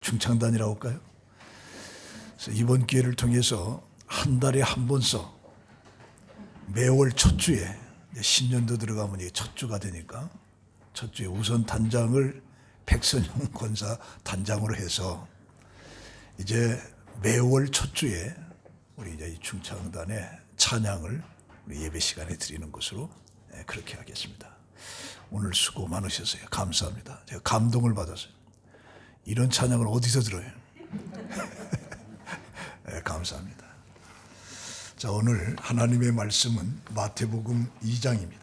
중창단이라고 할까요? 그래서 이번 기회를 통해서 한 달에 한 번씩 매월 첫 주에 신년도 들어가면 이게 첫 주가 되니까 첫 주에 우선 단장을 백선영 권사 단장으로 해서 이제 매월 첫 주에 우리 이제 이 중창단의 찬양을 우리 예배 시간에 드리는 것으로 그렇게 하겠습니다. 오늘 수고 많으셨어요. 감사합니다. 제가 감동을 받았어요. 이런 찬양을 어디서 들어요? 네, 감사합니다. 자, 오늘 하나님의 말씀은 마태복음 2장입니다.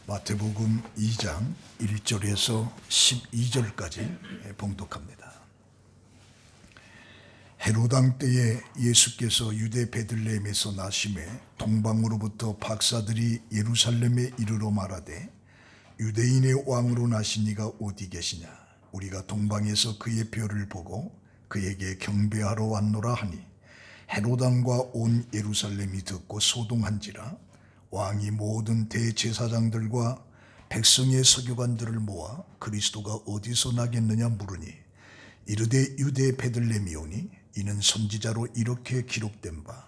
마태복음 2장 1절에서 12절까지 봉독합니다. 헤롯 왕 때에 예수께서 유대 베들레헴에서 나심에 동방으로부터 박사들이 예루살렘에 이르러 말하되 유대인의 왕으로 나신 이가 어디 계시냐? 우리가 동방에서 그의 별을 보고 그에게 경배하러 왔노라 하니 헤롯 왕과 온 예루살렘이 듣고 소동한지라 왕이 모든 대제사장들과 백성의 서기관들을 모아 그리스도가 어디서 나겠느냐 물으니 이르되 유대 베들레헴이오니 이는 선지자로 이렇게 기록된 바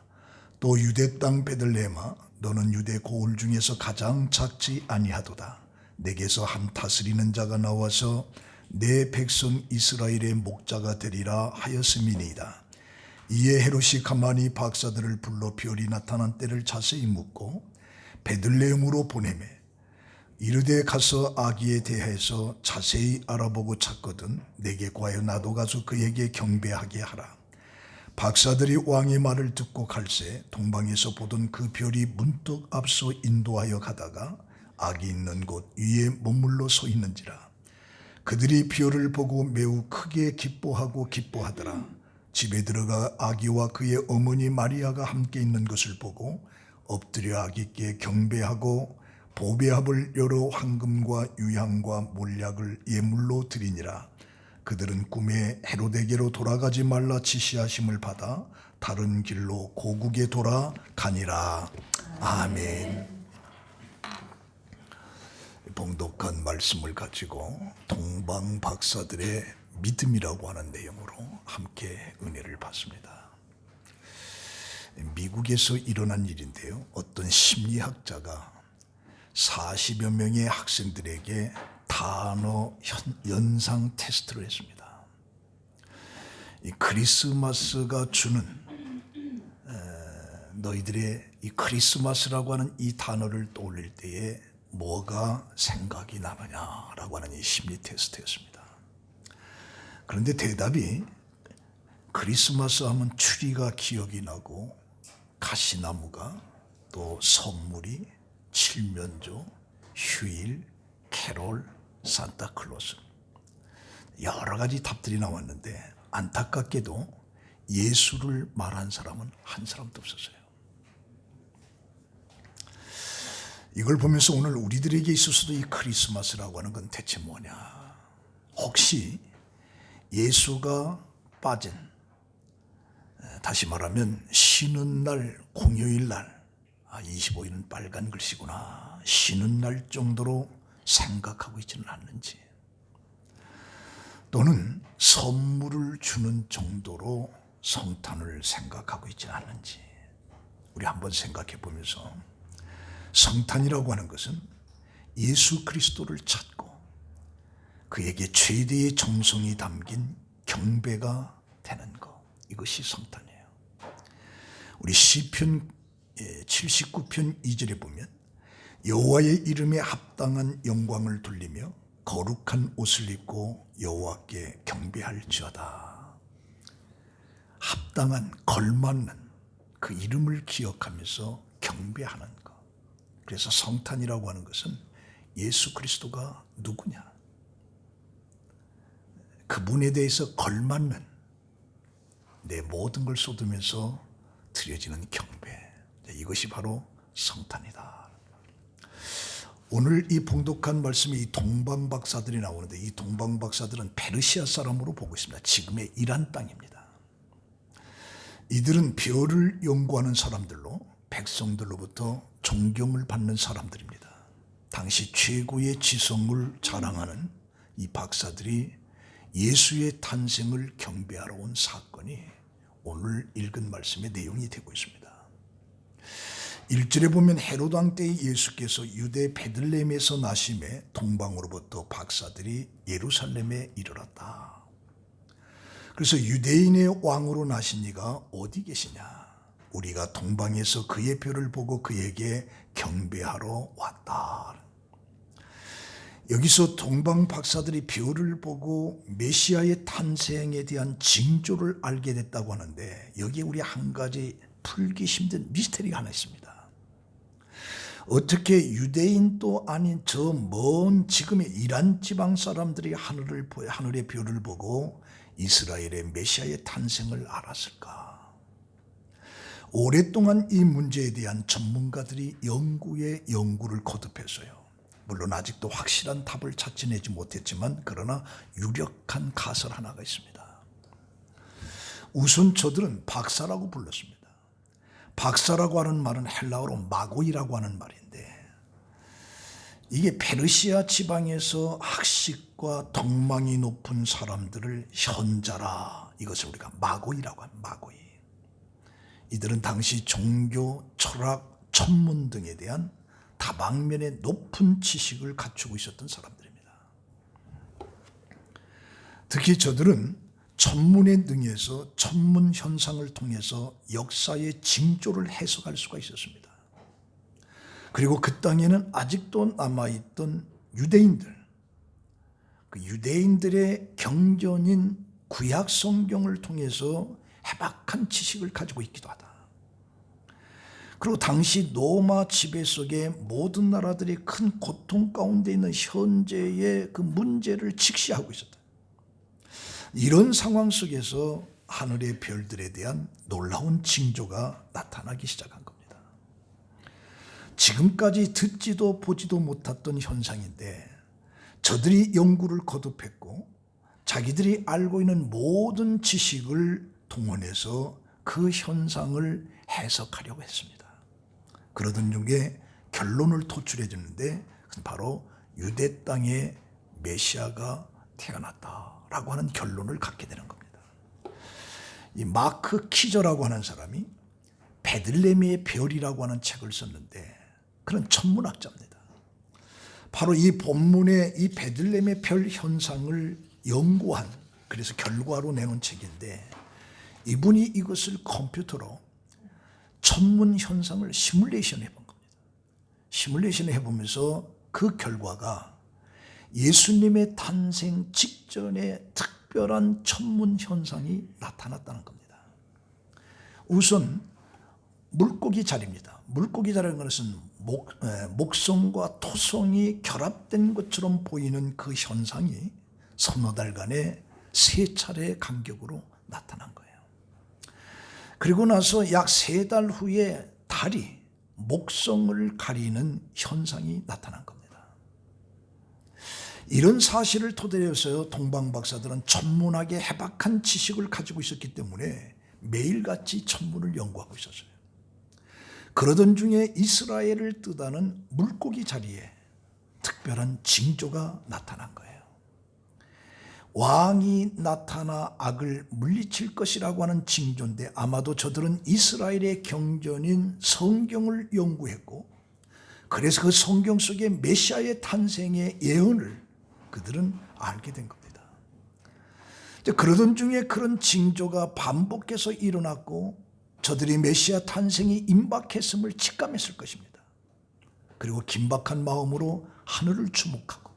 또 유대 땅 베들레헴아 너는 유대 고을 중에서 가장 작지 아니하도다. 내게서 한 다스리는 자가 나와서 내 백성 이스라엘의 목자가 되리라 하였음이니이다. 이에 헤롯이 가만히 박사들을 불러 별이 나타난 때를 자세히 묻고 베들레헴으로 보내매 이르되 가서 아기에 대해서 자세히 알아보고 찾거든 내게 과연 나도 가서 그에게 경배하게 하라. 박사들이 왕의 말을 듣고 갈새 동방에서 보던 그 별이 문득 앞서 인도하여 가다가 아기 있는 곳 위에 머물러 서 있는지라. 그들이 별을 보고 매우 크게 기뻐하더라. 집에 들어가 아기와 그의 어머니 마리아가 함께 있는 것을 보고 엎드려 아기께 경배하고 보배합을 열어 황금과 유향과 몰약을 예물로 드리니라. 그들은 꿈에 헤롯에게로 돌아가지 말라 지시하심을 받아 다른 길로 고국에 돌아가니라. 아멘. 봉독한 말씀을 가지고 동방 박사들의 믿음이라고 하는 내용으로 함께 은혜를 받습니다. 미국에서 일어난 일인데요. 어떤 심리학자가 40여 명의 학생들에게 단어 연상 테스트를 했습니다. 이 크리스마스가 주는 너희들의 이 크리스마스라고 하는 이 단어를 떠올릴 때에 뭐가 생각이 나느냐라고 하는 이 심리 테스트였습니다. 그런데 대답이 크리스마스 하면 추리가 기억이 나고 가시나무가 또 선물이 칠면조, 휴일, 캐롤, 산타클로스 여러 가지 답들이 나왔는데 안타깝게도 예수를 말한 사람은 한 사람도 없었어요. 이걸 보면서 오늘 우리들에게 있어서도 이 크리스마스라고 하는 건 대체 뭐냐? 혹시 예수가 빠진, 다시 말하면 쉬는 날, 공휴일 날, 25일은 빨간 글씨구나, 쉬는 날 정도로 생각하고 있지는 않는지, 또는 선물을 주는 정도로 성탄을 생각하고 있지는 않는지 우리 한번 생각해 보면서 성탄이라고 하는 것은 예수 그리스도를 찾고 그에게 최대의 정성이 담긴 경배가 되는 것, 이것이 성탄이에요. 우리 시편 79편 2절에 보면 여호와의 이름에 합당한 영광을 돌리며 거룩한 옷을 입고 여호와께 경배할지어다. 합당한, 걸맞는 그 이름을 기억하면서 경배하는 것. 그래서 성탄이라고 하는 것은 예수 그리스도가 누구냐, 그분에 대해서 걸맞는 내 모든 걸 쏟으면서 드려지는 경배, 이것이 바로 성탄이다. 오늘 이 봉독한 말씀에 이 동방박사들이 나오는데 이 동방박사들은 페르시아 사람으로 보고 있습니다. 지금의 이란 땅입니다. 이들은 별을 연구하는 사람들로 백성들로부터 존경을 받는 사람들입니다. 당시 최고의 지성을 자랑하는 이 박사들이 예수의 탄생을 경배하러 온 사건이 오늘 읽은 말씀의 내용이 되고 있습니다. 1절에 보면 헤롯 왕 때 예수께서 유대 베들레헴에서 나심에 동방으로부터 박사들이 예루살렘에 이르렀다. 그래서 유대인의 왕으로 나신 이가 어디 계시냐? 우리가 동방에서 그의 별을 보고 그에게 경배하러 왔다. 여기서 동방 박사들이 별을 보고 메시아의 탄생에 대한 징조를 알게 됐다고 하는데, 여기에 우리 한 가지 풀기 힘든 미스터리가 하나 있습니다. 어떻게 유대인도 아닌 저 먼 지금의 이란 지방 사람들이 하늘의 별을 보고 이스라엘의 메시아의 탄생을 알았을까? 오랫동안 이 문제에 대한 전문가들이 연구를 거듭했어요. 물론 아직도 확실한 답을 찾아내지 못했지만, 그러나 유력한 가설 하나가 있습니다. 우선 저들은 박사라고 불렀습니다. 박사라고 하는 말은 헬라어로 마고이라고 하는 말인데, 이게 페르시아 지방에서 학식과 덕망이 높은 사람들을 현자라, 이것을 우리가 마고이라고 하는 마고이. 이들은 당시 종교, 철학, 천문 등에 대한 다방면의 높은 지식을 갖추고 있었던 사람들입니다. 특히 저들은 천문에 능해서 천문 현상을 통해서 역사의 징조를 해석할 수가 있었습니다. 그리고 그 땅에는 아직도 남아있던 유대인들, 그 유대인들의 경전인 구약 성경을 통해서 해박한 지식을 가지고 있기도 하다. 그리고 당시 로마 지배 속에 모든 나라들이 큰 고통 가운데 있는 현재의 그 문제를 직시하고 있었다. 이런 상황 속에서 하늘의 별들에 대한 놀라운 징조가 나타나기 시작한 겁니다. 지금까지 듣지도 보지도 못했던 현상인데, 저들이 연구를 거듭했고 자기들이 알고 있는 모든 지식을 동원해서 그 현상을 해석하려고 했습니다. 그러던 중에 결론을 도출해 주는데, 바로 유대 땅에 메시아가 태어났다라고 하는 결론을 갖게 되는 겁니다. 이 마크 키저라고 하는 사람이 베들레헴의 별이라고 하는 책을 썼는데, 그런 천문학자입니다. 바로 이 본문의 이 베들레헴의 별 현상을 연구한, 그래서 결과로 내놓은 책인데, 이분이 이것을 컴퓨터로 천문 현상을 시뮬레이션 해본 겁니다. 시뮬레이션을 해보면서 그 결과가 예수님의 탄생 직전에 특별한 천문 현상이 나타났다는 겁니다. 우선 물고기 자리입니다. 물고기 자리라는 것은 목성과 토성이 결합된 것처럼 보이는 그 현상이 서너 달간의 3차례 간격으로 나타난 거예요. 그리고 나서 약 3달 후에 달이 목성을 가리는 현상이 나타난 겁니다. 이런 사실을 토대로 해서 동방 박사들은 천문학의 해박한 지식을 가지고 있었기 때문에 매일같이 천문을 연구하고 있었어요. 그러던 중에 이스라엘을 뜻하는 물고기 자리에 특별한 징조가 나타난 거예요. 왕이 나타나 악을 물리칠 것이라고 하는 징조인데, 아마도 저들은 이스라엘의 경전인 성경을 연구했고, 그래서 그 성경 속에 메시아의 탄생의 예언을 그들은 알게 된 겁니다. 그러던 중에 그런 징조가 반복해서 일어났고, 저들이 메시아 탄생이 임박했음을 직감했을 것입니다. 그리고 긴박한 마음으로 하늘을 주목하고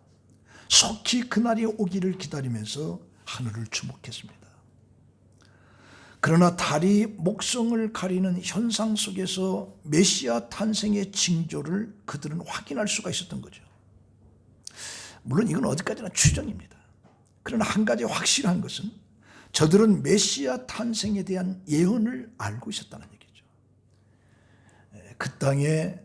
속히 그날이 오기를 기다리면서 하늘을 주목했습니다. 그러나 달이 목성을 가리는 현상 속에서 메시아 탄생의 징조를 그들은 확인할 수가 있었던 거죠. 물론 이건 어디까지나 추정입니다. 그러나 한 가지 확실한 것은 저들은 메시아 탄생에 대한 예언을 알고 있었다는 얘기죠. 그 땅에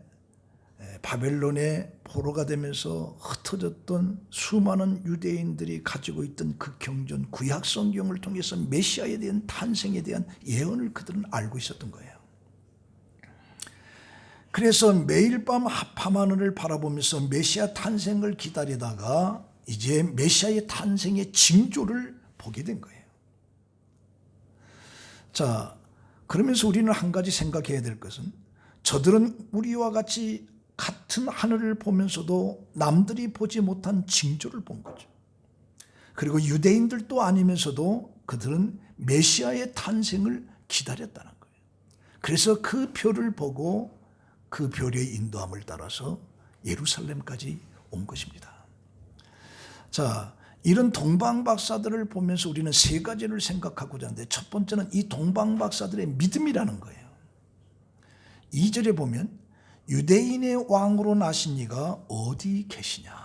바벨론의 포로가 되면서 흩어졌던 수많은 유대인들이 가지고 있던 그 경전 구약 성경을 통해서 메시아에 대한 탄생에 대한 예언을 그들은 알고 있었던 거예요. 그래서 매일 밤 밤하늘을 바라보면서 메시아 탄생을 기다리다가 이제 메시아의 탄생의 징조를 보게 된 거예요. 자, 그러면서 우리는 한 가지 생각해야 될 것은, 저들은 우리와 같이 같은 하늘을 보면서도 남들이 보지 못한 징조를 본 거죠. 그리고 유대인들도 아니면서도 그들은 메시아의 탄생을 기다렸다는 거예요. 그래서 그 표를 보고 그 별의 인도함을 따라서 예루살렘까지 온 것입니다. 자, 이런 동방박사들을 보면서 우리는 세 가지를 생각하고자 하는데, 첫 번째는 이 동방박사들의 믿음이라는 거예요. 2절에 보면 유대인의 왕으로 나신 이가 어디 계시냐,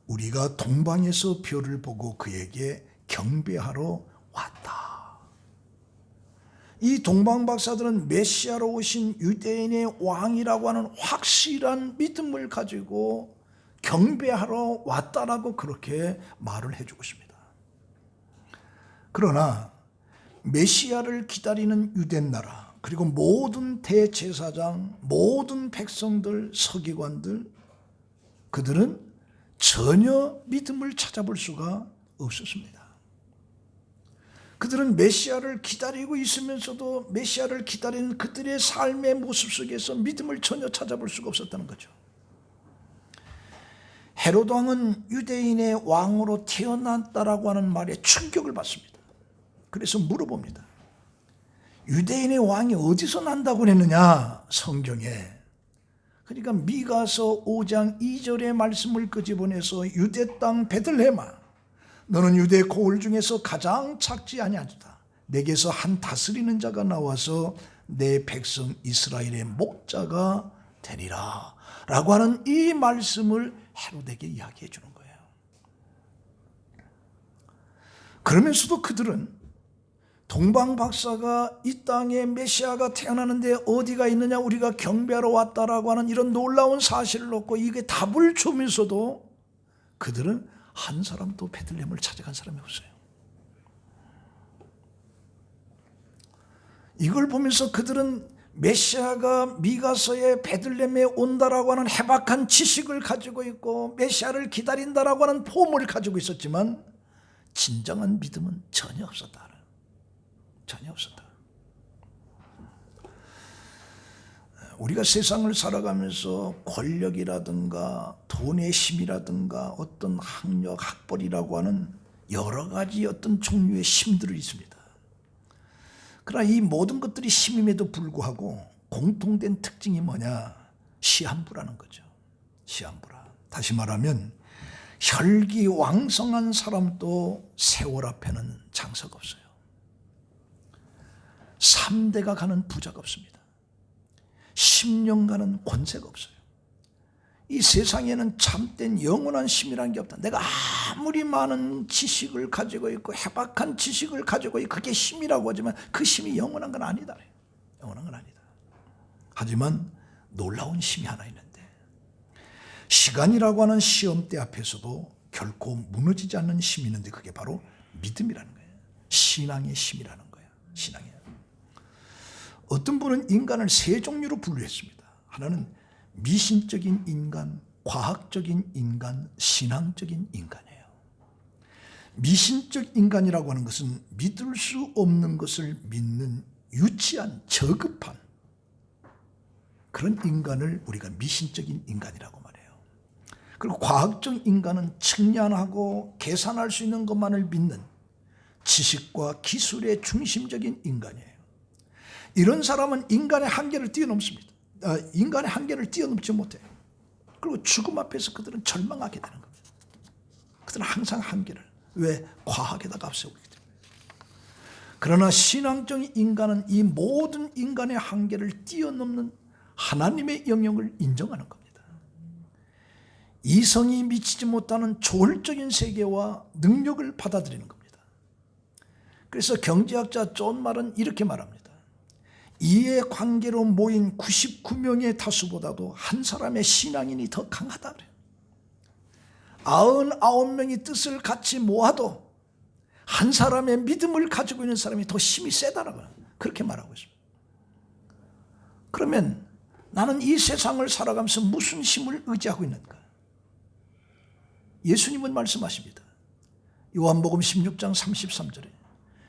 우리가 동방에서 별을 보고 그에게 경배하러 왔다. 이 동방박사들은 메시아로 오신 유대인의 왕이라고 하는 확실한 믿음을 가지고 경배하러 왔다라고 그렇게 말을 해주고 있습니다. 그러나 메시아를 기다리는 유대나라, 그리고 모든 대제사장, 모든 백성들, 서기관들, 그들은 전혀 믿음을 찾아볼 수가 없었습니다. 그들은 메시아를 기다리고 있으면서도 메시아를 기다리는 그들의 삶의 모습 속에서 믿음을 전혀 찾아볼 수가 없었다는 거죠. 헤로드 왕은 유대인의 왕으로 태어났다라고 하는 말에 충격을 받습니다. 그래서 물어봅니다. 유대인의 왕이 어디서 난다고 했느냐, 성경에. 그러니까 미가서 5장 2절의 말씀을 끄집어내서 유대 땅 베들레헴아, 너는 유대 고을 중에서 가장 작지 아니하도다. 내게서 한 다스리는 자가 나와서 내 백성 이스라엘의 목자가 되리라 라고 하는 이 말씀을 헤로데에게 이야기해 주는 거예요. 그러면서도 그들은 동방박사가 이 땅에 메시아가 태어나는데 어디가 있느냐, 우리가 경배하러 왔다라고 하는 이런 놀라운 사실을 놓고 이게 답을 주면서도 그들은 한 사람도 베들레헴을 찾아간 사람이 없어요. 이걸 보면서 그들은 메시아가 미가서의 베들레헴에 온다라고 하는 해박한 지식을 가지고 있고 메시아를 기다린다라고 하는 폼을 가지고 있었지만 진정한 믿음은 전혀 없었다. 전혀 없었다. 우리가 세상을 살아가면서 권력이라든가 돈의 힘이라든가 어떤 학력, 학벌이라고 하는 여러 가지 어떤 종류의 힘들이 있습니다. 그러나 이 모든 것들이 힘임에도 불구하고 공통된 특징이 뭐냐? 시한부라는 거죠. 시한부라. 다시 말하면 혈기왕성한 사람도 세월 앞에는 장사가 없어요. 3대가 가는 부자가 없습니다. 10년 가는 권세가 없어요. 이 세상에는 참된 영원한 힘이라는 게 없다. 내가 아무리 많은 지식을 가지고 있고 해박한 지식을 가지고 있고 그게 힘이라고 하지만 그 힘이 영원한 건 아니다. 영원한 건 아니다. 하지만 놀라운 힘이 하나 있는데, 시간이라고 하는 시험대 앞에서도 결코 무너지지 않는 힘이 있는데 그게 바로 믿음이라는 거예요. 신앙의 힘이라는 거예요. 신앙의. 어떤 분은 인간을 세 종류로 분류했습니다. 하나는 미신적인 인간, 과학적인 인간, 신앙적인 인간이에요. 미신적 인간이라고 하는 것은 믿을 수 없는 것을 믿는 유치한, 저급한 그런 인간을 우리가 미신적인 인간이라고 말해요. 그리고 과학적 인간은 측량하고 계산할 수 있는 것만을 믿는 지식과 기술의 중심적인 인간이에요. 이런 사람은 인간의 한계를 뛰어넘습니다. 인간의 한계를 뛰어넘지 못해요. 그리고 죽음 앞에서 그들은 절망하게 되는 겁니다. 그들은 항상 한계를, 왜? 과학에다가 앞세우기 때문에. 그러나 신앙적인 인간은 이 모든 인간의 한계를 뛰어넘는 하나님의 영역을 인정하는 겁니다. 이성이 미치지 못하는 초월적인 세계와 능력을 받아들이는 겁니다. 그래서 경제학자 존 말은 이렇게 말합니다. 이해 관계로 모인 99명의 다수보다도 한 사람의 신앙인이 더 강하다 그래요. 99명이 뜻을 같이 모아도 한 사람의 믿음을 가지고 있는 사람이 더 힘이 세다라고 그렇게 말하고 있습니다. 그러면 나는 이 세상을 살아가면서 무슨 힘을 의지하고 있는가? 예수님은 말씀하십니다. 요한복음 16장 33절에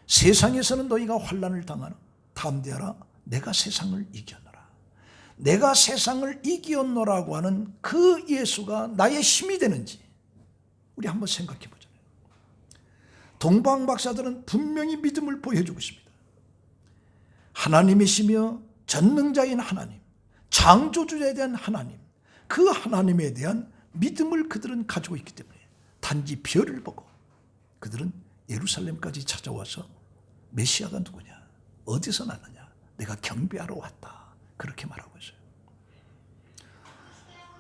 세상에서는 너희가 환난을 당하나 담대하라 내가 세상을 이겼노라. 내가 세상을 이겼노라고 하는 그 예수가 나의 힘이 되는지 우리 한번 생각해 보잖아요. 동방 박사들은 분명히 믿음을 보여주고 있습니다. 하나님이시며 전능자인 하나님, 창조주에 대한 하나님, 그 하나님에 대한 믿음을 그들은 가지고 있기 때문에 단지 별을 보고 그들은 예루살렘까지 찾아와서 메시아가 누구냐? 어디서 났느냐? 내가 경배하러 왔다. 그렇게 말하고 있어요.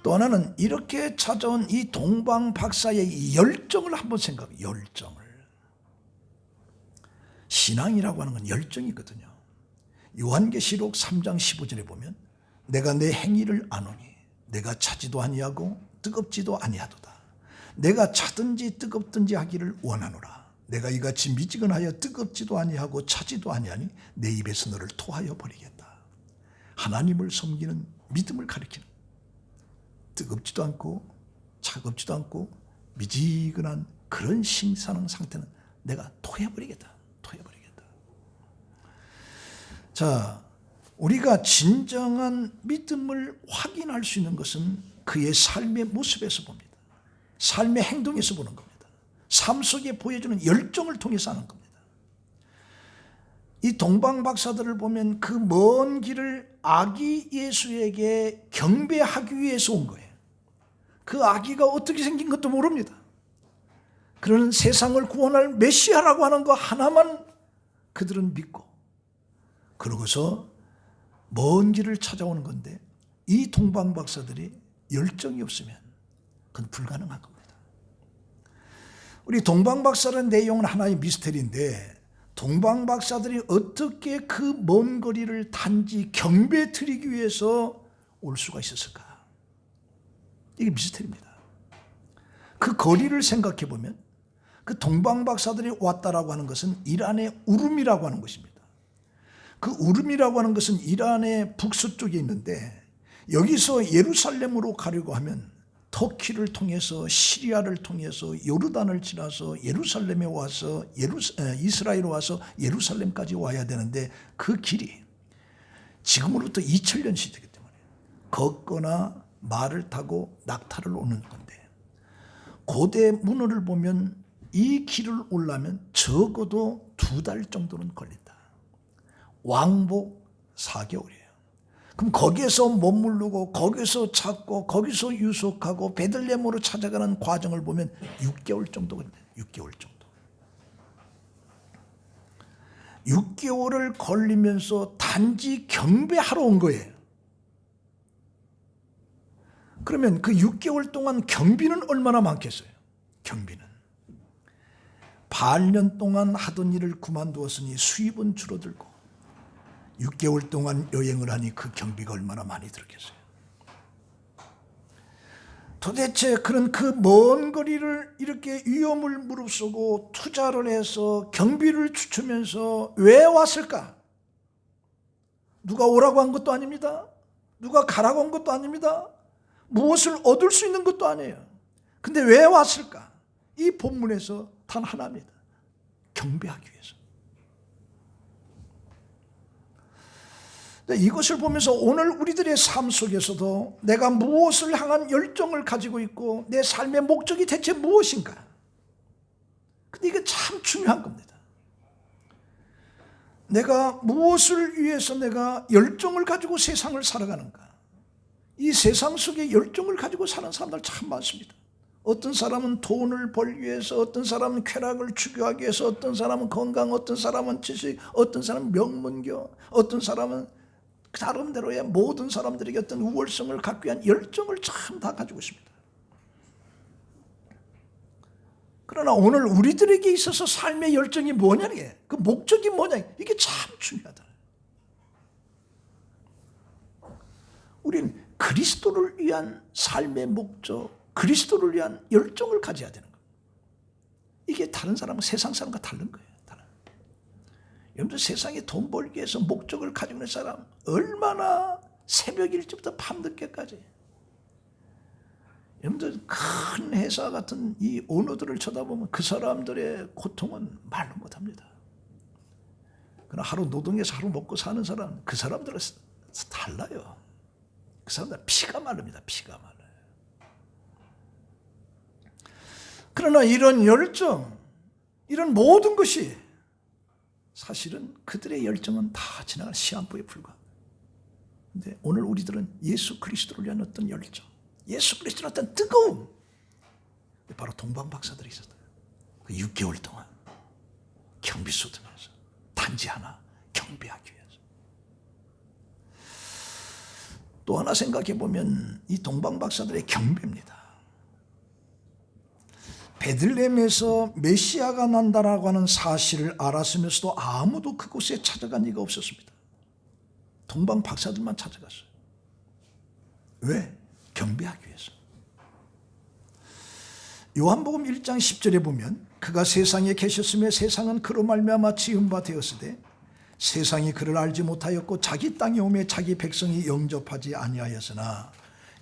또 하나는 이렇게 찾아온 이 동방 박사의 이 열정을 한번 생각해요. 열정을. 신앙이라고 하는 건 열정이거든요. 요한계시록 3장 15절에 보면 내가 내 행위를 아노니 내가 차지도 아니하고 뜨겁지도 아니하도다. 내가 차든지 뜨겁든지 하기를 원하노라. 내가 이같이 미지근하여 뜨겁지도 아니하고 차지도 아니하니 내 입에서 너를 토하여 버리겠다. 하나님을 섬기는 믿음을 가리키는 뜨겁지도 않고 차갑지도 않고 미지근한 그런 신사는 상태는 내가 토해버리겠다. 토해버리겠다. 자, 우리가 진정한 믿음을 확인할 수 있는 것은 그의 삶의 모습에서 봅니다. 삶의 행동에서 보는 겁니다. 삶 속에 보여주는 열정을 통해서 하는 겁니다. 이 동방 박사들을 보면 그 먼 길을 아기 예수에게 경배하기 위해서 온 거예요. 그 아기가 어떻게 생긴 것도 모릅니다. 그런 세상을 구원할 메시아라고 하는 거 하나만 그들은 믿고 그러고서 먼 길을 찾아오는 건데 이 동방 박사들이 열정이 없으면 그건 불가능한 겁니다. 우리 동방 박사라는 내용은 하나의 미스터리인데 동방 박사들이 어떻게 그 먼 거리를 단지 경배 드리기 위해서 올 수가 있었을까? 이게 미스터리입니다. 그 거리를 생각해 보면 그 동방 박사들이 왔다라고 하는 것은 이란의 우름이라고 하는 것입니다. 그 우름이라고 하는 것은 이란의 북서쪽에 있는데 여기서 예루살렘으로 가려고 하면 터키를 통해서 시리아를 통해서 요르단을 지나서 예루살렘에 와서 이스라엘에 와서 예루살렘까지 와야 되는데 그 길이 지금으로부터 2000년 시대이기 때문에 걷거나 말을 타고 낙타를 오는 건데 고대 문헌을 보면 이 길을 오려면 적어도 2달 정도는 걸린다. 왕복 4개월이에요. 그럼 거기에서 머무르고 거기서 찾고 거기서 유속하고 베들레헴으로 찾아가는 과정을 보면 6개월 정도 걸립니다. 6개월 정도. 6개월을 걸리면서 단지 경배하러 온 거예요. 그러면 그 6개월 동안 경비는 얼마나 많겠어요? 경비는. 반년 동안 하던 일을 그만두었으니 수입은 줄어들고 6개월 동안 여행을 하니 그 경비가 얼마나 많이 들었겠어요. 도대체 그런 그 먼 거리를 이렇게 위험을 무릅쓰고 투자를 해서 경비를 추추면서 왜 왔을까? 누가 오라고 한 것도 아닙니다. 누가 가라고 한 것도 아닙니다. 무엇을 얻을 수 있는 것도 아니에요. 근데 왜 왔을까? 이 본문에서 단 하나입니다. 경배하기 위해서. 이것을 보면서 오늘 우리들의 삶 속에서도 내가 무엇을 향한 열정을 가지고 있고 내 삶의 목적이 대체 무엇인가? 근데 이게 참 중요한 겁니다. 내가 무엇을 위해서 내가 열정을 가지고 세상을 살아가는가? 이 세상 속에 열정을 가지고 사는 사람들 참 많습니다. 어떤 사람은 돈을 벌기 위해서, 어떤 사람은 쾌락을 추구하기 위해서, 어떤 사람은 건강, 어떤 사람은 지식, 어떤 사람은 명문교, 어떤 사람은 나름대로의 모든 사람들에게 어떤 우월성을 갖기 위한 열정을 참 다 가지고 있습니다. 그러나 오늘 우리들에게 있어서 삶의 열정이 뭐냐는 게, 그 목적이 뭐냐, 이게 참 중요하다. 우리는 그리스도를 위한 삶의 목적, 그리스도를 위한 열정을 가져야 되는 거예요. 이게 다른 사람은 세상 사람과 다른 거예요. 여러분들 세상에 돈 벌기 위해서 목적을 가지고 있는 사람 얼마나 새벽 일찍부터 밤늦게까지. 여러분들 큰 회사 같은 이 오너들을 쳐다보면 그 사람들의 고통은 말로 못합니다. 그러나 하루 노동해서 하루 먹고 사는 사람, 그 사람들은 달라요. 그 사람들은 피가 마릅니다. 피가 마르요. 그러나 이런 열정, 이런 모든 것이 사실은 그들의 열정은 다 지나간 시한부에 불과합니다. 그런데 오늘 우리들은 예수 그리스도를 위한 어떤 열정, 예수 그리스도의 어떤 뜨거움, 바로 동방 박사들이 있었어요. 6개월 동안 경비 쏟으면서 단지 하나 경배하기 위해서. 또 하나 생각해 보면 이 동방 박사들의 경배입니다. 베들레헴에서 메시아가 난다라고 하는 사실을 알았으면서도 아무도 그곳에 찾아간 이가 없었습니다. 동방 박사들만 찾아갔어요. 왜? 경배하기 위해서. 요한복음 1장 10절에 보면 그가 세상에 계셨으며 세상은 그로 말미암아 지은 바 되었으되 세상이 그를 알지 못하였고 자기 땅에 오매 자기 백성이 영접하지 아니하였으나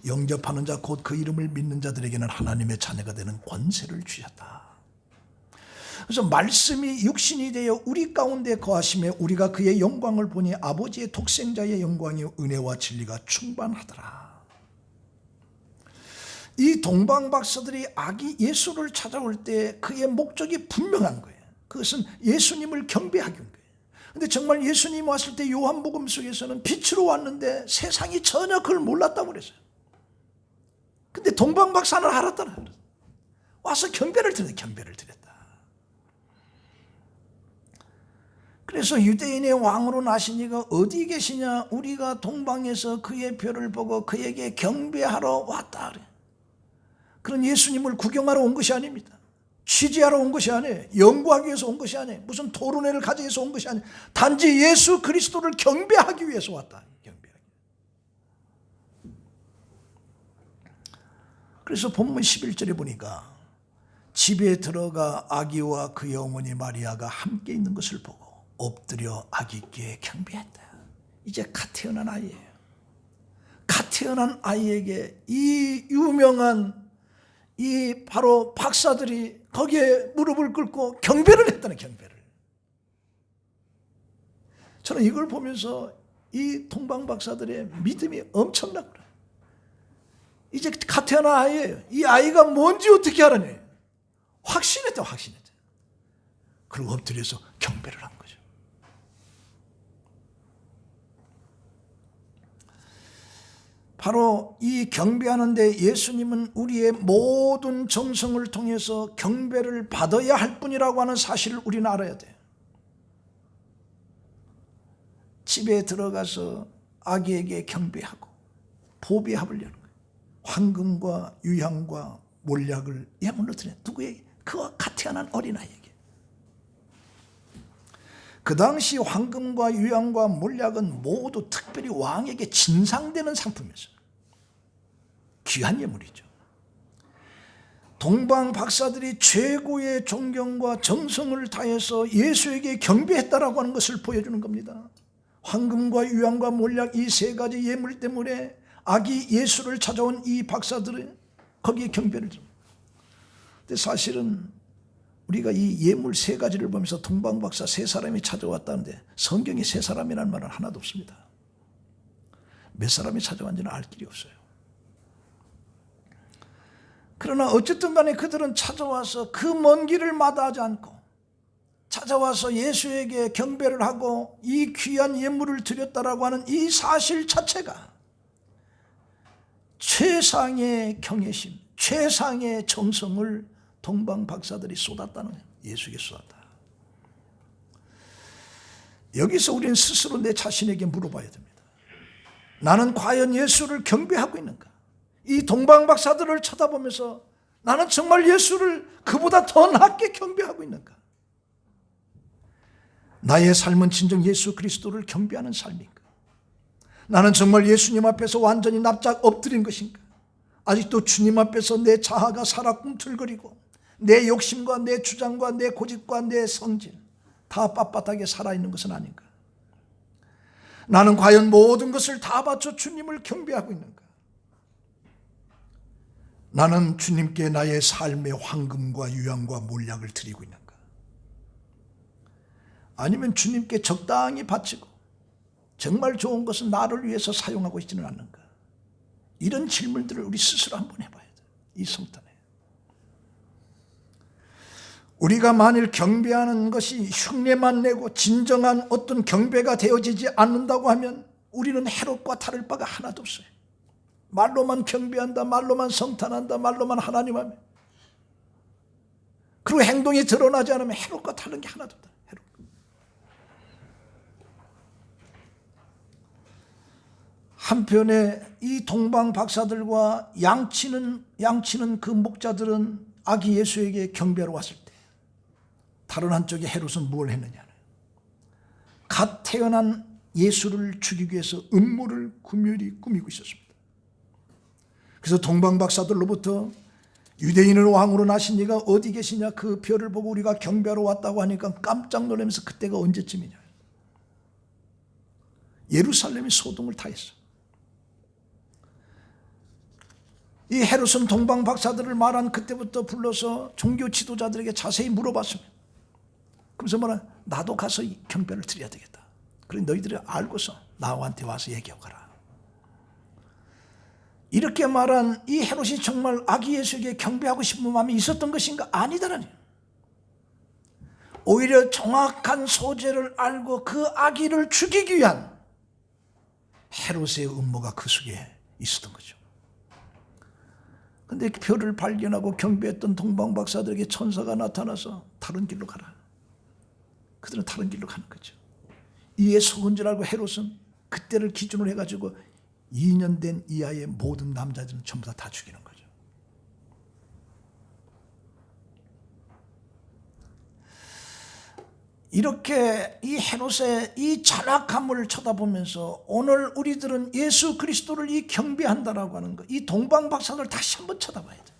영접하는 자 곧 그 이름을 믿는 자들에게는 하나님의 자녀가 되는 권세를 주셨다. 그래서 말씀이 육신이 되어 우리 가운데 거하심에 우리가 그의 영광을 보니 아버지의 독생자의 영광이 은혜와 진리가 충만하더라. 이 동방 박사들이 아기 예수를 찾아올 때 그의 목적이 분명한 거예요. 그것은 예수님을 경배하기 위한 거예요. 그런데 정말 예수님 왔을 때 요한복음 속에서는 빛으로 왔는데 세상이 전혀 그걸 몰랐다고 그랬어요. 근데 동방 박사는 알았다는 거예요. 와서 경배를 드렸다. 그래서 유대인의 왕으로 나신 이가 어디 계시냐? 우리가 동방에서 그의 별을 보고 그에게 경배하러 왔다 그래. 그런 예수님을 구경하러 온 것이 아닙니다. 취재하러 온 것이 아니에요. 연구하기 위해서 온 것이 아니에요. 무슨 토론회를 가지기 위해서 온 것이 아니에요. 단지 예수 그리스도를 경배하기 위해서 왔다. 경배하기. 그래서 본문 11절에 보니까 집에 들어가 아기와 그의 어머니 마리아가 함께 있는 것을 보고 엎드려 아기께 경배했다. 이제 갓 태어난 아이예요. 갓 태어난 아이에게 이 유명한 이 바로 박사들이 거기에 무릎을 꿇고 경배를 했다는 경배를. 저는 이걸 보면서 이 동방 박사들의 믿음이 엄청나구나. 이제 갓 태어난 아이예요. 이 아이가 뭔지 어떻게 알아내? 확신했다. 그리고 엎드려서 경배를 한 거죠. 바로 이 경배하는데 예수님은 우리의 모든 정성을 통해서 경배를 받아야 할 뿐이라고 하는 사실을 우리는 알아야 돼요. 집에 들어가서 아기에게 경배하고 보배합을 여는 거예요. 황금과 유향과 몰약을 예물로 드려. 누구에게? 그와 갓 태어난 어린아이에게. 그 당시 황금과 유향과 몰약은 모두 특별히 왕에게 진상되는 상품이었어요. 귀한 예물이죠. 동방 박사들이 최고의 존경과 정성을 다해서 예수에게 경배했다라고 하는 것을 보여주는 겁니다. 황금과 유향과 몰약 이 세 가지 예물 때문에 아기 예수를 찾아온 이 박사들은 거기에 경배를 줍니다. 근데 사실은 우리가 이 예물 세 가지를 보면서 동방 박사 세 사람이 찾아왔다는데 성경에 세 사람이라는 말은 하나도 없습니다. 몇 사람이 찾아왔는지는 알 길이 없어요. 그러나 어쨌든 간에 그들은 찾아와서 그 먼 길을 마다하지 않고 찾아와서 예수에게 경배를 하고 이 귀한 예물을 드렸다라고 하는 이 사실 자체가 최상의 경외심, 최상의 정성을 동방 박사들이 쏟았다는 거예요. 예수에게 쏟았다. 여기서 우리는 스스로 내 자신에게 물어봐야 됩니다. 나는 과연 예수를 경배하고 있는가? 이 동방 박사들을 쳐다보면서 나는 정말 예수를 그보다 더 낮게 경배하고 있는가? 나의 삶은 진정 예수 그리스도를 경배하는 삶인가? 나는 정말 예수님 앞에서 완전히 납작 엎드린 것인가? 아직도 주님 앞에서 내 자아가 살아 꿈틀거리고 내 욕심과 내 주장과 내 고집과 내 성질 다 빳빳하게 살아있는 것은 아닌가? 나는 과연 모든 것을 다 바쳐 주님을 경배하고 있는가? 나는 주님께 나의 삶의 황금과 유향과 몰약을 드리고 있는가? 아니면 주님께 적당히 바치고 정말 좋은 것은 나를 위해서 사용하고 있지는 않는가? 이런 질문들을 우리 스스로 한번 해봐야 돼. 이 성탄에. 우리가 만일 경배하는 것이 흉내만 내고 진정한 어떤 경배가 되어지지 않는다고 하면 우리는 헤롯과 다를 바가 하나도 없어요. 말로만 경배한다, 말로만 성탄한다, 말로만 하나님 하며, 그리고 행동이 드러나지 않으면 헤롯과 다른 게 하나도 없다. 헤롯. 한편에 이 동방 박사들과 양치는 그 목자들은 아기 예수에게 경배하러 왔을 때 다른 한쪽에 헤롯은 무엇을 했느냐? 갓 태어난 예수를 죽이기 위해서 음모를 구멸히 꾸미고 있었습니다. 그래서 동방 박사들로부터 유대인을 왕으로 나신 이가 어디 계시냐, 그 별을 보고 우리가 경배하러 왔다고 하니까 깜짝 놀라면서 그때가 언제쯤이냐, 예루살렘이 소동을 다 했어. 이 헤롯은 동방 박사들을 말한 그때부터 불러서 종교 지도자들에게 자세히 물어봤습니다. 그래서 뭐라, 나도 가서 경배를 드려야 되겠다. 그래 너희들이 알고서 나한테 와서 얘기하고 가라. 이렇게 말한 이 헤롯이 정말 아기 예수에게 경배하고 싶은 마음이 있었던 것인가? 아니다라니. 오히려 정확한 소재를 알고 그 아기를 죽이기 위한 헤롯의 음모가 그 속에 있었던 거죠. 그런데 별을 발견하고 경배했던 동방 박사들에게 천사가 나타나서 다른 길로 가라. 그들은 다른 길로 가는 거죠. 이에 속은 줄 알고 헤롯은 그때를 기준으로 해가지고 2년 된 이하의 모든 남자들은 전부 다 죽이는 거죠. 이렇게 이 헤롯의 이 잔악함을 쳐다보면서 오늘 우리들은 예수 그리스도를 이 경배한다라고 하는 것, 이 동방 박사들 다시 한번 쳐다봐야 돼.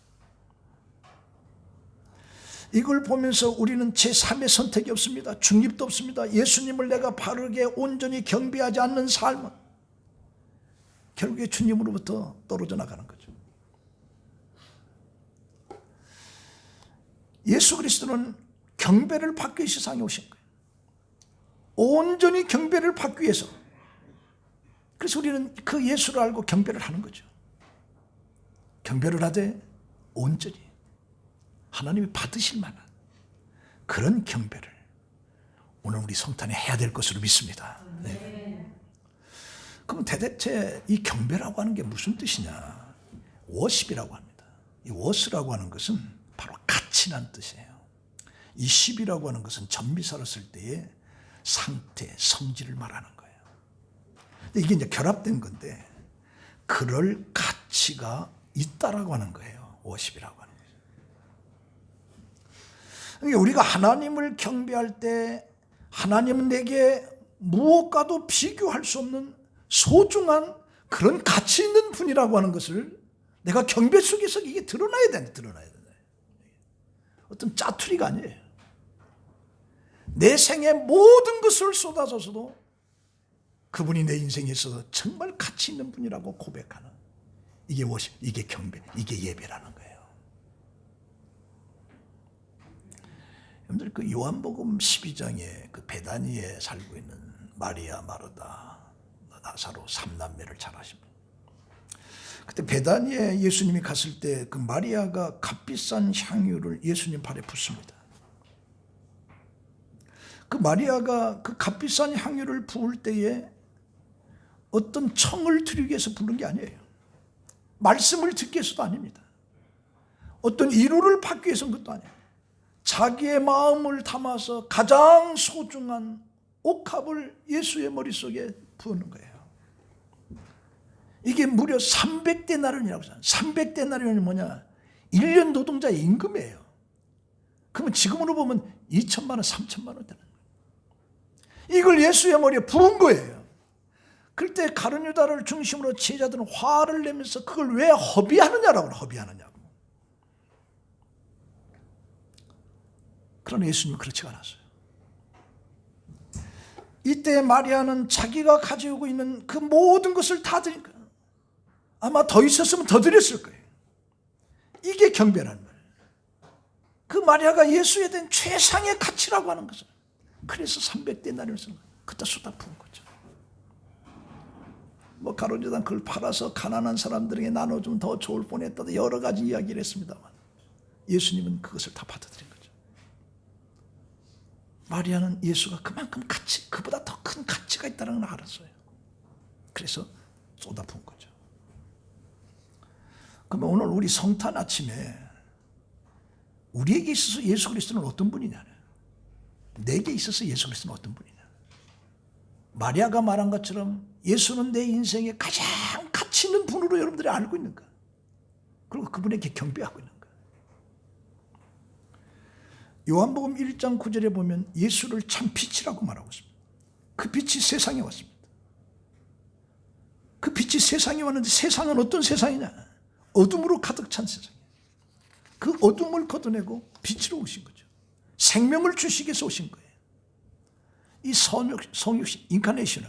이걸 보면서 우리는 제3의 선택이 없습니다. 중립도 없습니다. 예수님을 내가 바르게 온전히 경배하지 않는 삶은 결국에 주님으로부터 떨어져 나가는 거죠. 예수 그리스도는 경배를 받기 위해 세상에 오신 거예요. 온전히 경배를 받기 위해서. 그래서 우리는 그 예수를 알고 경배를 하는 거죠. 경배를 하되 온전히 하나님이 받으실 만한 그런 경배를 오늘 우리 성탄에 해야 될 것으로 믿습니다. 네. 그럼 대체 이 경배라고 하는 게 무슨 뜻이냐? 워십이라고 합니다. 이 워스라고 하는 것은 바로 가치란 뜻이에요. 이 십이라고 하는 것은 전미사로 쓸 때의 상태, 성질을 말하는 거예요. 근데 이게 이제 결합된 건데 그럴 가치가 있다라고 하는 거예요. 워십이라고 하는 거예요. 그러니까 우리가 하나님을 경배할 때 하나님은 내게 무엇과도 비교할 수 없는 소중한 그런 가치 있는 분이라고 하는 것을 내가 경배 속에서 이게 드러나야 된다. 어떤 짜투리가 아니에요. 내 생의 모든 것을 쏟아져서도 그분이 내 인생에 있어서 정말 가치 있는 분이라고 고백하는, 이게 워십, 이게 경배, 이게 예배라는 거예요. 여러분들 그 요한복음 12장에 그 베다니에 살고 있는 마리아, 마르다, 나사로 3남매를 잘 아십니다. 그때 베다니에 예수님이 갔을 때 그 마리아가 값비싼 향유를 예수님 발에 붓습니다. 그 마리아가 그 값비싼 향유를 부을 때에 어떤 청을 드리기 위해서 부른 게 아니에요. 말씀을 듣기 위해서도 아닙니다. 어떤 위로를 받기 위해서는 것도 아니에요. 자기의 마음을 담아서 가장 소중한 옥합을 예수의 머릿속에 부었는 거예요. 이게 무려 300데나리온이라고 하잖아요. 300데나리온이 뭐냐? 1년 노동자의 임금이에요. 그러면 지금으로 보면 2천만 원, 3천만 원 되는 거예요. 이걸 예수의 머리에 부은 거예요. 그때 가룟 유다를 중심으로 제자들은 화를 내면서 그걸 왜 허비하느냐라고 허비하느냐고. 그러나 예수님은 그렇지 않았어요. 이때 마리아는 자기가 가지고 있는 그 모든 것을 다 드린 거예요. 아마 더 있었으면 더 드렸을 거예요. 이게 경배라는 거예요. 그 마리아가 예수에 대한 최상의 가치라고 하는 것을. 그래서 300데나리온을 쓴 거예요. 그때 쏟아 부은 거죠. 뭐 가론유다는 그걸 팔아서 가난한 사람들에게 나눠주면 더 좋을 뻔했다, 여러 가지 이야기를 했습니다만 예수님은 그것을 다 받아들인 거죠. 마리아는 예수가 그만큼 그보다 더 큰 가치가 있다는 걸 알았어요. 그래서 쏟아 부은 거죠. 그러면 오늘 우리 성탄 아침에 우리에게 있어서 예수 그리스도는 어떤 분이냐, 내게 있어서 예수 그리스도는 어떤 분이냐. 마리아가 말한 것처럼 예수는 내 인생에 가장 가치 있는 분으로 여러분들이 알고 있는 거야. 그리고 그분에게 경배하고 있는 거야. 요한복음 1장 9절에 보면 예수를 참 빛이라고 말하고 있습니다. 그 빛이 세상에 왔습니다. 그 빛이 세상에 왔는데 세상은 어떤 세상이냐? 어둠으로 가득 찬 세상이에요. 그 어둠을 걷어내고 빛으로 오신 거죠. 생명을 주시기 위해서 오신 거예요. 이 성육신, 인카네이션은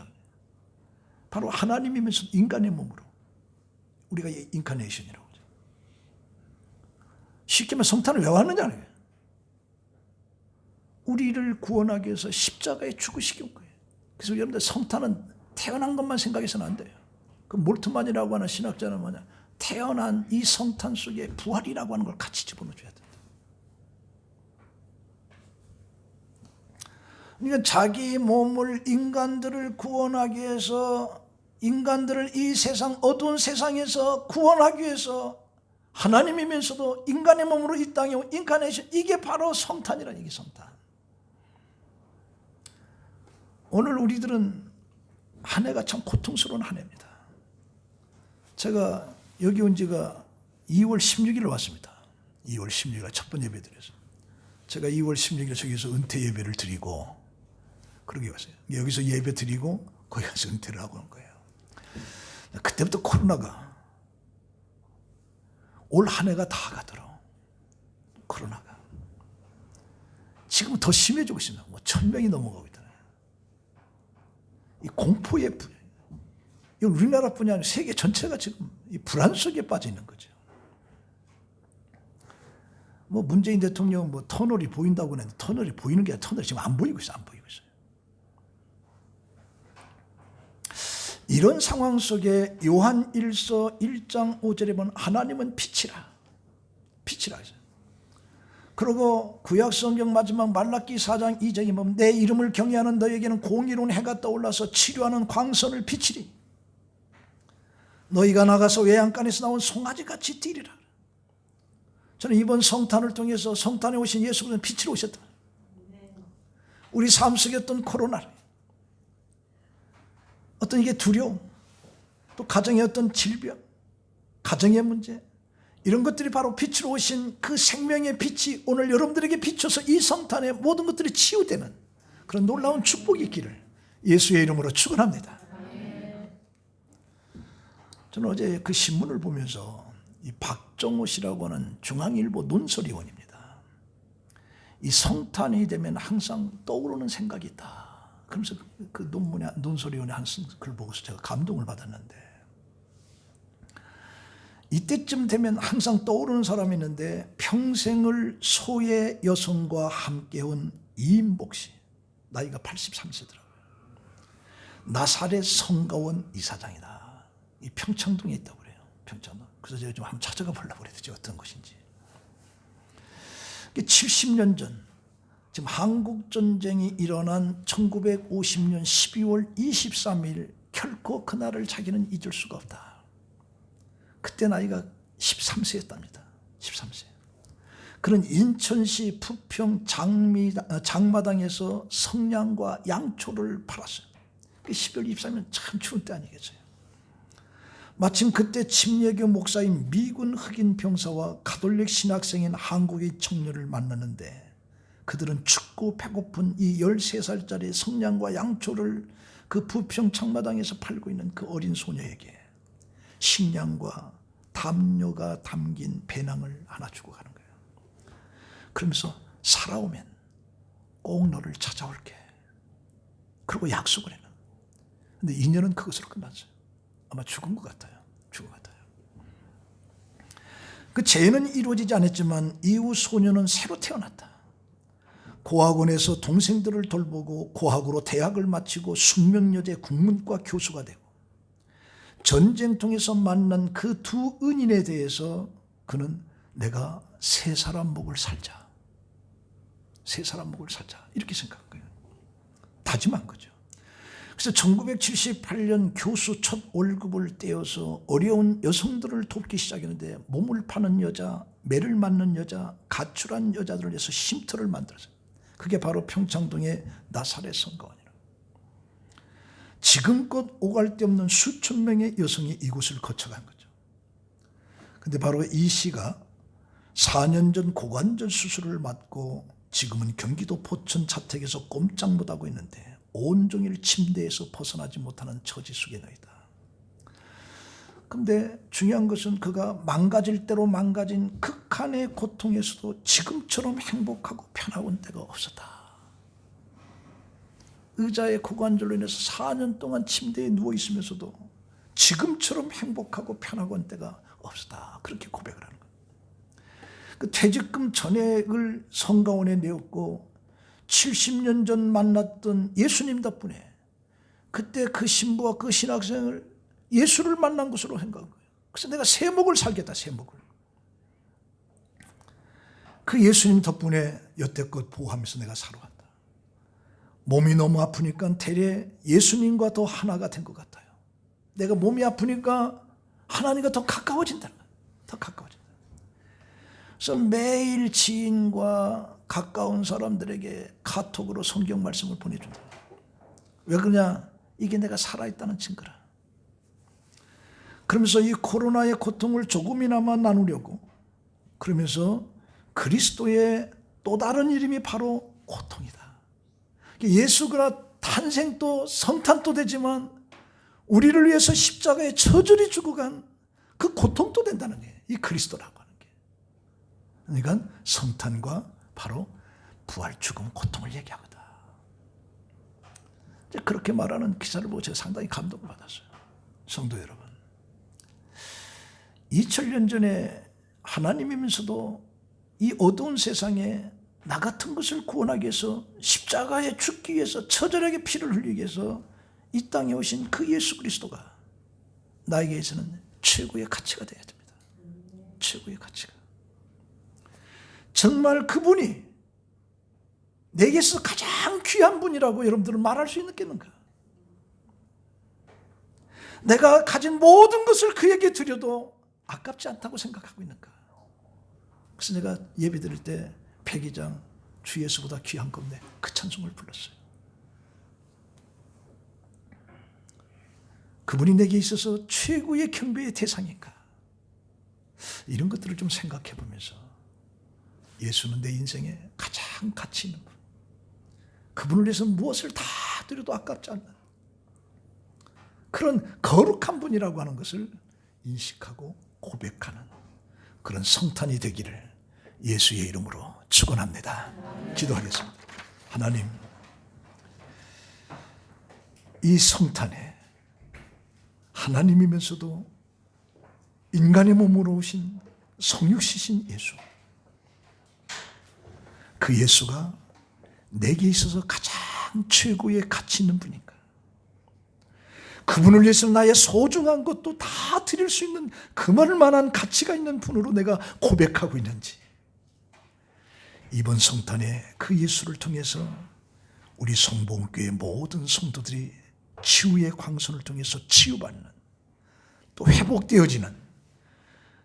바로 하나님이면서 인간의 몸으로 우리가 인카네이션이라고 하죠. 쉽게 말하면 성탄을 왜 왔느냐는 우리를 구원하기 위해서 십자가에 죽으시기 온 거예요. 그래서 여러분들 성탄은 태어난 것만 생각해서는 안 돼요. 그 몰트만이라고 하는 신학자는 뭐냐, 태어난 이 성탄 속에 부활이라고 하는 걸 같이 집어넣어줘야 된다. 그러니까 자기 몸을 인간들을 구원하기 위해서, 인간들을 이 세상 어두운 세상에서 구원하기 위해서 하나님이면서도 인간의 몸으로 이 땅에 온 인카네이션, 이게 바로 성탄이라는 얘기. 성탄. 오늘 우리들은 한 해가 참 고통스러운 한 해입니다. 제가 여기 온 지가 2월 16일 왔습니다. 2월 16일 첫 번째 예배 드려서 제가 2월 16일 저기서 은퇴 예배를 드리고 그러게 왔어요. 여기서 예배 드리고 거기 가서 은퇴를 하고 온 거예요. 그때부터 코로나가 올 한 해가 다 가더라. 코로나가 지금은 더 심해지고 있습니다. 뭐 1000명이 넘어가고 있잖아요. 이 공포에 우리나라뿐이 아니라 세계 전체가 지금 이 불안 속에 빠져 있는 거죠. 뭐 문재인 대통령은 뭐 터널이 보인다고 했는데 터널이 보이는 게 아니라 터널이 지금 안 보이고 있어요. 안 보이고 있어요. 이런 상황 속에 요한 1서 1장 5절에 보면 하나님은 빛이라. 빛이라 했어요. 그리고 구약 성경 마지막 말라기 4장 2절에 보면 내 이름을 경외하는 너에게는 공의로운 해가 떠올라서 치료하는 광선을 비치리. 너희가 나가서 외양간에서 나온 송아지같이 뛰리라. 저는 이번 성탄을 통해서 성탄에 오신 예수는 빛으로 오셨다. 우리 삶 속에 어떤 코로나, 어떤 이게 두려움, 또 가정의 어떤 질병, 가정의 문제, 이런 것들이 바로 빛으로 오신 그 생명의 빛이 오늘 여러분들에게 비춰서 이 성탄에 모든 것들이 치유되는 그런 놀라운 축복의 길을 예수의 이름으로 축원합니다. 저는 어제 그 신문을 보면서 이 박정호 씨라고 하는 중앙일보 논설위원입니다. 이 성탄이 되면 항상 떠오르는 생각이 있다. 그러면서 그 논설위원의 한 글 보고서 제가 감동을 받았는데, 이때쯤 되면 항상 떠오르는 사람이 있는데 평생을 소외 여성과 함께 온 이인복 씨, 나이가 83세더라고요. 나사렛 성가원 이사장이다. 이 평창동에 있다고 그래요. 평창동. 그래서 제가 좀 한번 찾아가 보려고 그랬지, 어떤 곳인지. 70년 전, 지금 한국전쟁이 일어난 1950년 12월 23일, 결코 그날을 자기는 잊을 수가 없다. 그때 나이가 13세였답니다. 13세. 그런 인천시 부평 장마당에서 성냥과 양초를 팔았어요. 12월 23일 참 추운 때 아니겠어요. 마침 그때 침례교 목사인 미군 흑인 병사와 가톨릭 신학생인 한국의 청년을 만났는데, 그들은 춥고 배고픈 이 13살짜리 성냥과 양초를 그 부평 장마당에서 팔고 있는 그 어린 소녀에게 식량과 담요가 담긴 배낭을 하나 주고 가는 거예요. 그러면서 살아오면 꼭 너를 찾아올게. 그리고 약속을 해요. 근데 인연은 그것으로 끝났어요. 아마 죽은 것 같아요. 죽은 것 같아요. 그 재회는 이루어지지 않았지만 이후 소녀는 새로 태어났다. 고학원에서 동생들을 돌보고 고학으로 대학을 마치고 숙명여대 국문과 교수가 되고 전쟁통에서 만난 그 두 은인에 대해서 그는 내가 세 사람 목을 살자. 세 사람 목을 살자. 이렇게 생각한 거예요. 다짐한 거죠. 그래서 1978년 교수 첫 월급을 떼어서 어려운 여성들을 돕기 시작했는데 몸을 파는 여자, 매를 맞는 여자, 가출한 여자들을 위해서 쉼터를 만들었어요. 그게 바로 평창동의 나사렛 성가원이라고. 지금껏 오갈 데 없는 수천 명의 여성이 이곳을 거쳐간 거죠. 근데 바로 이 씨가 4년 전 고관절 수술을 받고 지금은 경기도 포천 자택에서 꼼짝 못하고 있는데 온종일 침대에서 벗어나지 못하는 처지 속에 놓여 있다. 근데 중요한 것은 그가 망가질 대로 망가진 극한의 고통에서도 지금처럼 행복하고 편하고 온 때가 없었다. 의자에 고관절로 인해서 4년 동안 침대에 누워 있으면서도 지금처럼 행복하고 편하고 온 때가 없었다. 그렇게 고백을 하는 거예요. 그 퇴직금 전액을 성가원에 내었고 70년 전 만났던 예수님 덕분에 그때 그 신부와 그 신학생을 예수를 만난 것으로 생각한 거예요. 그래서 내가 새 목을 살겠다. 새 목을. 그 예수님 덕분에 여태껏 보호하면서 내가 살아간다. 몸이 너무 아프니까 대래 예수님과 더 하나가 된 것 같아요. 내가 몸이 아프니까 하나님과 더 가까워진다. 더 가까워진다. 그래서 매일 지인과 가까운 사람들에게 카톡으로 성경 말씀을 보내준다. 왜 그러냐? 이게 내가 살아있다는 증거라. 그러면서 이 코로나의 고통을 조금이나마 나누려고 그러면서 그리스도의 또 다른 이름이 바로 고통이다. 예수가 탄생도 성탄도 되지만 우리를 위해서 십자가에 저절히 죽어간 그 고통도 된다는 거예요. 이 그리스도라고 하는 게. 그러니까 성탄과 바로 부활, 죽음, 고통을 얘기하거든. 그렇게 말하는 기사를 보고 제가 상당히 감동을 받았어요. 성도 여러분. 2000년 전에 하나님이면서도 이 어두운 세상에 나 같은 것을 구원하기 위해서 십자가에 죽기 위해서 처절하게 피를 흘리기 위해서 이 땅에 오신 그 예수 그리스도가 나에게서는 최고의 가치가 되어야 됩니다. 최고의 가치가. 정말 그분이 내게서 가장 귀한 분이라고 여러분들은 말할 수 있겠는가? 내가 가진 모든 것을 그에게 드려도 아깝지 않다고 생각하고 있는가? 그래서 내가 예배 드릴 때 백이장 주 예수보다 귀한 건데 그 찬송을 불렀어요. 그분이 내게 있어서 최고의 경배의 대상인가? 이런 것들을 좀 생각해 보면서 예수는 내 인생에 가장 가치 있는 분. 그분을 위해서 무엇을 다 드려도 아깝지 않는 그런 거룩한 분이라고 하는 것을 인식하고 고백하는 그런 성탄이 되기를 예수의 이름으로 축원합니다. 기도하겠습니다. 하나님, 이 성탄에 하나님이면서도 인간의 몸으로 오신 성육시신 예수, 그 예수가 내게 있어서 가장 최고의 가치 있는 분인가? 그분을 위해서 나의 소중한 것도 다 드릴 수 있는 그만할 만한 가치가 있는 분으로 내가 고백하고 있는지, 이번 성탄에 그 예수를 통해서 우리 성봉교회 모든 성도들이 치유의 광선을 통해서 치유받는, 또 회복되어지는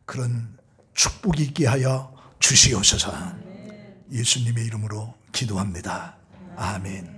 그런 축복이 있게 하여 주시옵소서. 예수님의 이름으로 기도합니다. 아멘.